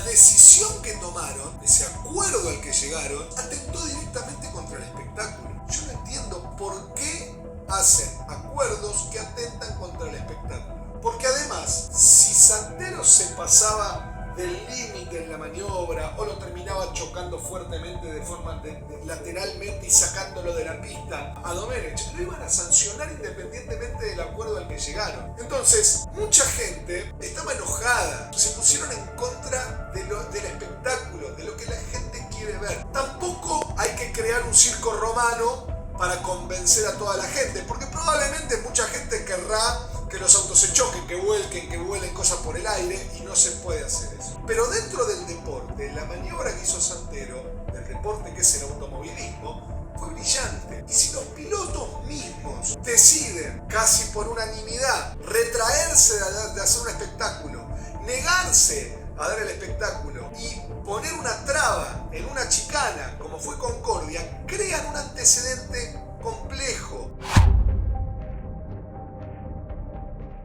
decisión que tomaron, ese acuerdo al que llegaron, atentó directamente contra el espectáculo. Yo no entiendo por qué hacen acuerdos que atentan contra el espectáculo. Porque además, si Santero se pasaba del límite en la maniobra o lo terminaba chocando fuertemente de forma lateralmente y sacándolo de la pista a Domenech, lo iban a sancionar independientemente del acuerdo al que llegaron. Entonces, mucha gente estaba enojada, se pusieron en contra del espectáculo, de lo que la gente quiere ver. Tampoco hay que crear un circo romano para convencer a toda la gente, porque probablemente mucha gente querrá que los autos se choquen, que vuelen cosas por el aire, y no se puede hacer eso. Pero dentro del deporte, la maniobra que hizo Santero, del deporte que es el automovilismo, fue brillante. Y si los pilotos mismos deciden, casi por unanimidad, retraerse de hacer un espectáculo, negarse a dar el espectáculo y poner una traba en una chicana, como fue Concordia, crean un antecedente complejo.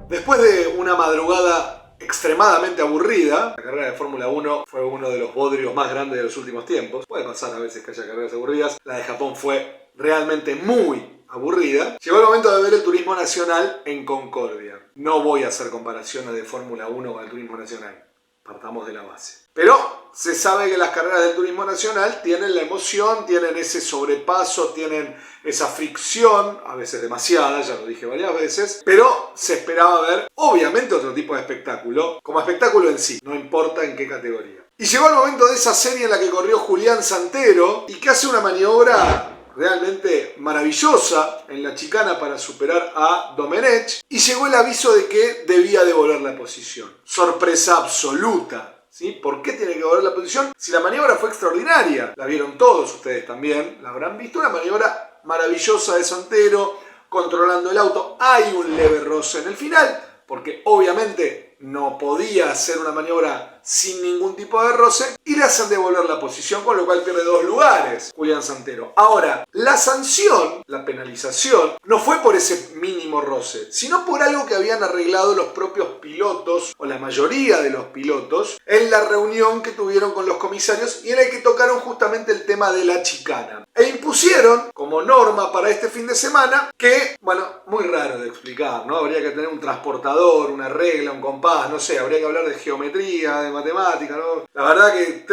Después de una madrugada extremadamente aburrida, la carrera de Fórmula 1 fue uno de los bodrios más grandes de los últimos tiempos. Puede pasar a veces que haya carreras aburridas. La de Japón fue realmente muy aburrida. Llegó el momento de ver el turismo nacional en Concordia. No voy a hacer comparaciones de Fórmula 1 con el turismo nacional. Partamos de la base. Pero se sabe que las carreras del turismo nacional tienen la emoción, tienen ese sobrepaso, tienen esa fricción, a veces demasiada, ya lo dije varias veces, pero se esperaba ver, obviamente, otro tipo de espectáculo, como espectáculo en sí, no importa en qué categoría. Y llegó el momento de esa serie en la que corrió Julián Santero y que hace una maniobra realmente maravillosa en la chicana para superar a Domenech, y llegó el aviso de que debía devolver la posición. Sorpresa absoluta. ¿Sí? ¿Por qué tiene que devolver la posición? Si la maniobra fue extraordinaria, la vieron todos ustedes también, la habrán visto, una maniobra maravillosa de Santero, controlando el auto. Hay un leve roce en el final, porque obviamente no podía hacer una maniobra sin ningún tipo de roce, y le hacen devolver la posición, con lo cual pierde 2 lugares Julián Santero. Ahora, la sanción, la penalización, no fue por ese mínimo roce, sino por algo que habían arreglado los propios pilotos, o la mayoría de los pilotos, en la reunión que tuvieron con los comisarios, y en el que tocaron justamente el tema de la chicana. E impusieron, como norma para este fin de semana, que, bueno, muy raro de explicar, ¿no? Habría que tener un transportador, una regla, un compás, no sé, habría que hablar de geometría, de matemática, ¿no? La verdad que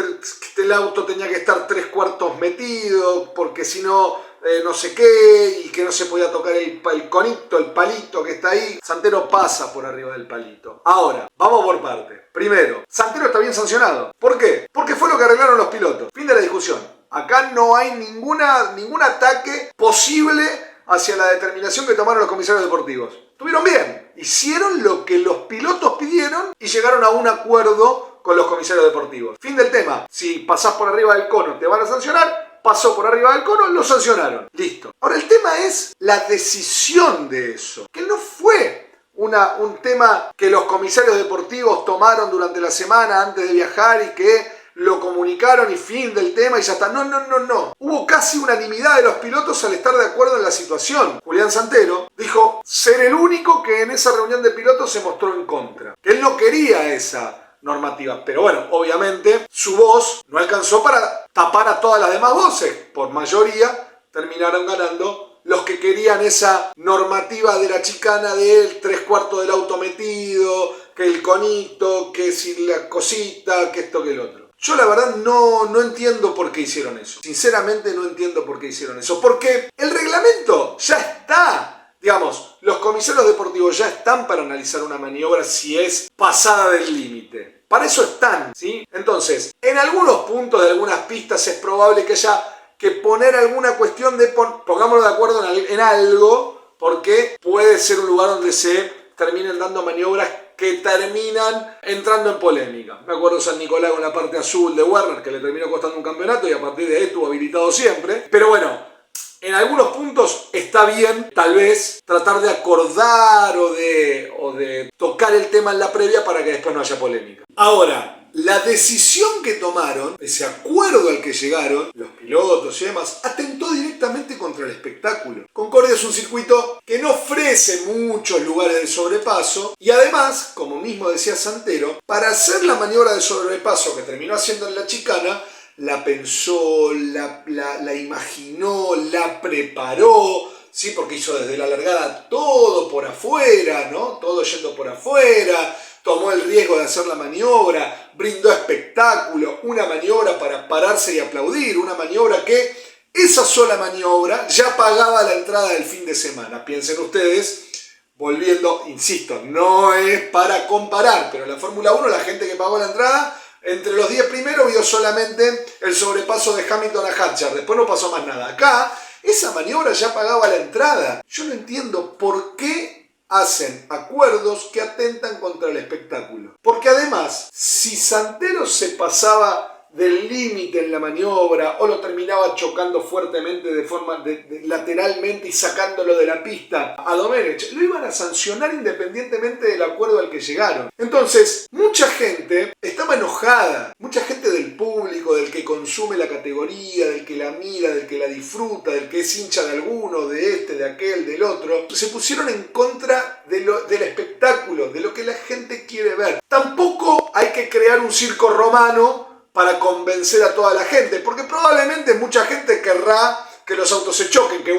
el auto tenía que estar 3/4 metido, porque si no, no sé qué, y que no se podía tocar el conito, el palito que está ahí. Santero pasa por arriba del palito. Ahora, vamos por parte. Primero, Santero está bien sancionado. ¿Por qué? Porque fue lo que arreglaron los pilotos. Fin de la discusión. Acá no hay ningún ataque posible hacia la determinación que tomaron los comisarios deportivos. Estuvieron bien, hicieron lo que los pilotos pidieron y llegaron a un acuerdo con los comisarios deportivos. Fin del tema. Si pasás por arriba del cono te van a sancionar, pasó por arriba del cono, lo sancionaron. Listo. Ahora el tema es la decisión de eso, que no fue un tema que los comisarios deportivos tomaron durante la semana antes de viajar y que lo comunicaron y fin del tema y ya está. No. Hubo casi unanimidad de los pilotos al estar de acuerdo en la situación. Julián Santero dijo ser el único que en esa reunión de pilotos se mostró en contra. Que él no quería esa normativa. Pero bueno, obviamente su voz no alcanzó para tapar a todas las demás voces. Por mayoría terminaron ganando los que querían esa normativa de la chicana del 3/4 del auto metido, que el conito, que si la cosita, que esto, que el otro. Yo la verdad no entiendo por qué hicieron eso. Sinceramente no entiendo por qué hicieron eso. Porque el reglamento ya está. Digamos, los comisarios deportivos ya están para analizar una maniobra si es pasada del límite. Para eso están, ¿sí? Entonces, en algunos puntos de algunas pistas es probable que haya que poner alguna cuestión de pongámonos de acuerdo en algo, porque puede ser un lugar donde se terminen dando maniobras que terminan entrando en polémica. Me acuerdo San Nicolás con la parte azul de Werner, que le terminó costando un campeonato y a partir de ahí estuvo habilitado siempre. Pero bueno, en algunos puntos está bien, tal vez, tratar de acordar o de tocar el tema en la previa para que después no haya polémica. Ahora, La decisión que tomaron, ese acuerdo al que llegaron, los pilotos y demás, atentó directamente contra el espectáculo. Concordia es un circuito que no ofrece muchos lugares de sobrepaso y además, como mismo decía Santero, para hacer la maniobra de sobrepaso que terminó haciendo en la chicana, la pensó, la imaginó, la preparó, ¿sí? Porque hizo desde la largada todo por afuera, ¿no? Todo yendo por afuera. Tomó el riesgo de hacer la maniobra, brindó espectáculo, una maniobra para pararse y aplaudir, una maniobra que esa sola maniobra ya pagaba la entrada del fin de semana. Piensen ustedes, volviendo, insisto, no es para comparar, pero en la Fórmula 1 la gente que pagó la entrada, entre los 10 primeros vio solamente el sobrepaso de Hamilton a Hadjar, después no pasó más nada. Acá, esa maniobra ya pagaba la entrada. Yo no entiendo por qué hacen acuerdos que atentan contra el espectáculo. Porque además, si Santero se pasaba del límite en la maniobra o lo terminaba chocando fuertemente de forma lateralmente y sacándolo de la pista a Domenech, lo iban a sancionar independientemente del acuerdo al que llegaron. Entonces, mucha gente estaba enojada, mucha gente del público, del que consume la categoría, del que la mira, del que la disfruta, del que es hincha de alguno, de este, de aquel, del otro, se pusieron en contra del espectáculo, de lo que la gente quiere ver. Tampoco hay que crear un circo romano para convencer a toda la gente, porque probablemente mucha gente querrá que los autos se choquen, que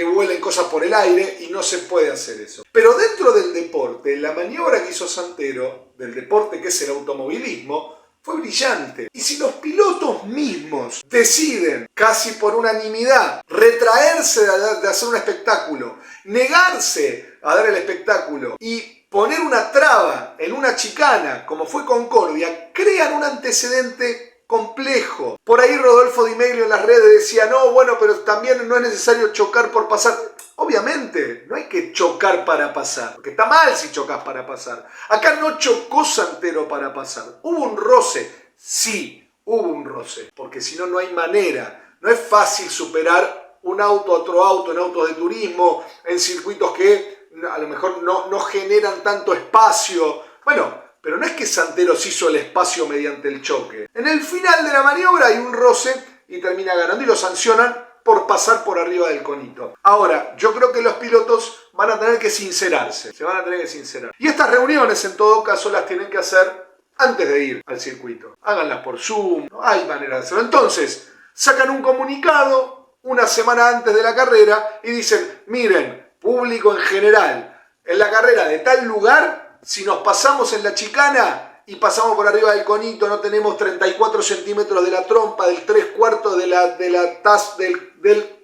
vuelen cosas por el aire, y no se puede hacer eso. Pero dentro del deporte, la maniobra que hizo Santero, del deporte que es el automovilismo, fue brillante. Y si los pilotos mismos deciden, casi por unanimidad, retraerse de hacer un espectáculo, negarse a dar el espectáculo y poner una traba en una chicana, como fue Concordia, crean un antecedente complejo. Por ahí Rodolfo Di Meglio en las redes decía, no, bueno, pero también no es necesario chocar por pasar. Obviamente, no hay que chocar para pasar, porque está mal si chocas para pasar. Acá no chocó Santero para pasar. ¿Hubo un roce? Sí, hubo un roce, porque si no, no hay manera. No es fácil superar un auto a otro auto en autos de turismo, en circuitos que a lo mejor no generan tanto espacio. Bueno, pero no es que Santero se hizo el espacio mediante el choque. En el final de la maniobra hay un roce y termina ganando y lo sancionan por pasar por arriba del conito. Ahora, yo creo que los pilotos van a tener que sincerarse, se van a tener que sincerar. Y estas reuniones en todo caso las tienen que hacer antes de ir al circuito. Háganlas por Zoom, no hay manera de hacerlo. Entonces, sacan un comunicado una semana antes de la carrera y dicen, miren, público en general, en la carrera de tal lugar, si nos pasamos en la chicana y pasamos por arriba del conito, no tenemos 34 centímetros de la trompa, del 3/4 de la taz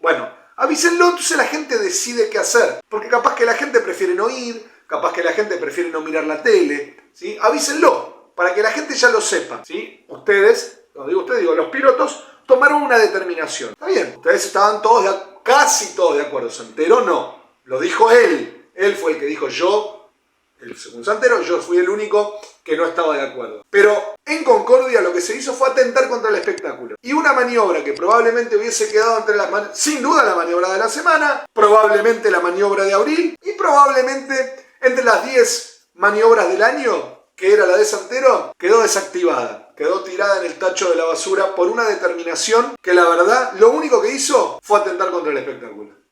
bueno, avísenlo, entonces la gente decide qué hacer. Porque capaz que la gente prefiere no ir, capaz que la gente prefiere no mirar la tele, ¿sí? Avísenlo, para que la gente ya lo sepa, ¿sí? Ustedes, los pilotos, tomaron una determinación. Está bien, ustedes estaban casi todos de acuerdo. Santero no. Lo dijo él. Él fue el que dijo según Santero, yo fui el único que no estaba de acuerdo. Pero en Concordia lo que se hizo fue atentar contra el espectáculo. Y una maniobra que probablemente hubiese quedado entre sin duda la maniobra de la semana, probablemente la maniobra de abril y probablemente entre las 10 maniobras del año, que era la de Santero, quedó desactivada. Quedó tirada en el tacho de la basura por una determinación que la verdad lo único que hizo fue atentar contra el espectáculo.